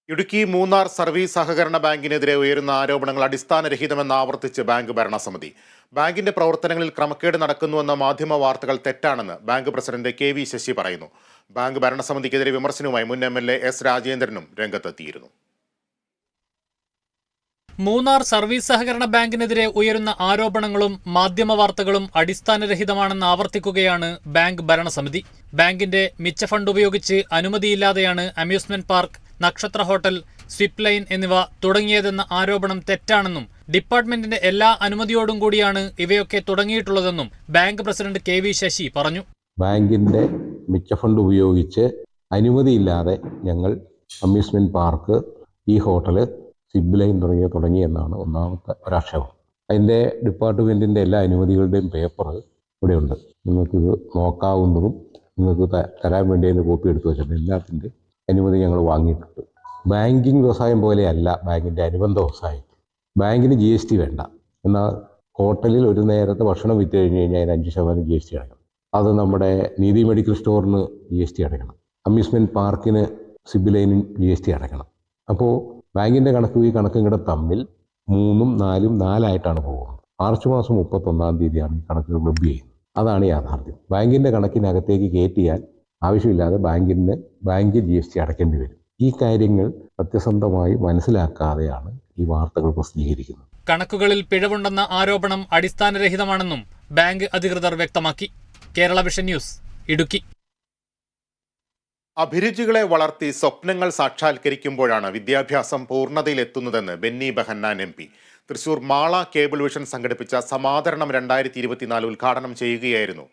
Idukki Munnar service സഹകരണ ബാങ്കിനെതിരെ ഉയരുന്ന ആരോപണങ്ങൾ അടിസ്ഥാനരഹിതമെന്ന് ആവർത്തിച്ച് ബാങ്ക് ഭരണസമിതി. ബാങ്കിന്റെ പ്രവർത്തനങ്ങളിൽ ക്രമക്കേട് നടക്കുന്നുവെന്ന മാധ്യമ വാർത്തകൾ തെറ്റാണെന്ന് ബാങ്ക് പ്രസിഡന്റ് KV ശശി പറയുന്നു. ബാങ്ക് ഭരണസമിതിക്കെതിരെ വിമർശനവുമായി മുൻ MLA S രാജേന്ദ്രനും രംഗത്തെത്തിയിരുന്നു. മൂന്നാർ സർവീസ് സഹകരണ ബാങ്കിനെതിരെ ഉയരുന്ന ആരോപണങ്ങളും മാധ്യമ വാർത്തകളും അടിസ്ഥാനരഹിതമാണെന്ന് ആവർത്തിക്കുകയാണ് ബാങ്ക് ഭരണസമിതി. ബാങ്കിന്റെ മിച്ച ഫണ്ട് ഉപയോഗിച്ച് അനുമതിയില്ലാതെയാണ് അമ്യൂസ്മെന്റ് പാർക്ക്, നക്ഷത്ര ഹോട്ടൽ, സ്വിപ്പ് ലൈൻ എന്നിവ തുടങ്ങിയതെന്ന ആരോപണം തെറ്റാണെന്നും ഡിപ്പാർട്ട്മെന്റിന്റെ എല്ലാ അനുമതിയോടും കൂടിയാണ് ഇവയൊക്കെ തുടങ്ങിയിട്ടുള്ളതെന്നും ബാങ്ക് പ്രസിഡന്റ് KV ശശി പറഞ്ഞു. ബാങ്കിന്റെ മിച്ച ഫണ്ട് ഉപയോഗിച്ച് അനുമതിയില്ലാതെ ഞങ്ങൾ അമ്യൂസ്മെന്റ് പാർക്ക്, ഈ ഹോട്ടല്, സ്വിപ്പ് ലൈൻ തുടങ്ങിയെന്നാണ് ഒന്നാമത്തെ ഒരാക്ഷേപം. അതിൻ്റെ ഡിപ്പാർട്ട്മെൻറ്റിൻ്റെ എല്ലാ അനുമതികളുടെയും പേപ്പർ ഇവിടെയുണ്ട്. നിങ്ങൾക്കിത് നോക്കാവുന്നതും നിങ്ങൾക്ക് തരാൻ വേണ്ടി അതിൻ്റെ കോപ്പി എടുത്തു വെച്ചിട്ടുണ്ട്. എല്ലാത്തിൻ്റെ അനുമതി ഞങ്ങൾ വാങ്ങിയിട്ടുണ്ട്. ബാങ്കിങ് വ്യവസായം പോലെയല്ല ബാങ്കിൻ്റെ അനുബന്ധ വ്യവസായം. ബാങ്കിന് GST വേണ്ട. എന്നാൽ ഹോട്ടലിൽ ഒരു നേരത്തെ ഭക്ഷണം വിറ്റ് കഴിഞ്ഞ് കഴിഞ്ഞാൽ അതിന് 5% GST അടയ്ക്കണം. അത് നമ്മുടെ നീതി മെഡിക്കൽ സ്റ്റോറിന് GST അടയ്ക്കണം. അമ്യൂസ്മെൻറ്റ് പാർക്കിന്, സ്വിപ്പ് ലൈനും GST അടയ്ക്കണം. അപ്പോൾ ബാങ്കിൻ്റെ കണക്കും ഈ കണക്കും കൂടെ തമ്മിൽ 3ഉം 4ഉം 4ആയിട്ടാണ് പോകുന്നത്. മാർച്ച് മാസം 31-ാം തീയതിയാണ് ഈ കണക്കുകൾ ക്ലബ് ചെയ്യുന്നത്. അതാണ് യാഥാർത്ഥ്യം. ബാങ്കിൻ്റെ കണക്കിനകത്തേക്ക് കയറ്റിയാൽ ആവശ്യമില്ലാതെ ബാങ്ക് GST അടയ്ക്കേണ്ടി വരും. ഈ കാര്യങ്ങൾ സത്യസന്ധമായി മനസ്സിലാക്കാതെയാണ് ഈ വാർത്തകൾ പ്രസിദ്ധീകരിക്കുന്നത്. കണക്കുകളിൽ പിഴവുണ്ടെന്ന ആരോപണം അടിസ്ഥാനരഹിതമാണെന്നും ബാങ്ക് അധികൃതർ വ്യക്തമാക്കി. Kerala vision news, Idukki. അഭിരുചികളെ വളർത്തി സ്വപ്നങ്ങൾ സാക്ഷാത്കരിക്കുമ്പോഴാണ് വിദ്യാഭ്യാസം പൂർണ്ണതയിലെത്തുന്നതെന്ന് Benny Behanan MP. Thrissur Mala cable vision സംഘടിപ്പിച്ച സമാദരണം 2024 ഉദ്ഘാടനം ചെയ്യുകയായിരുന്നു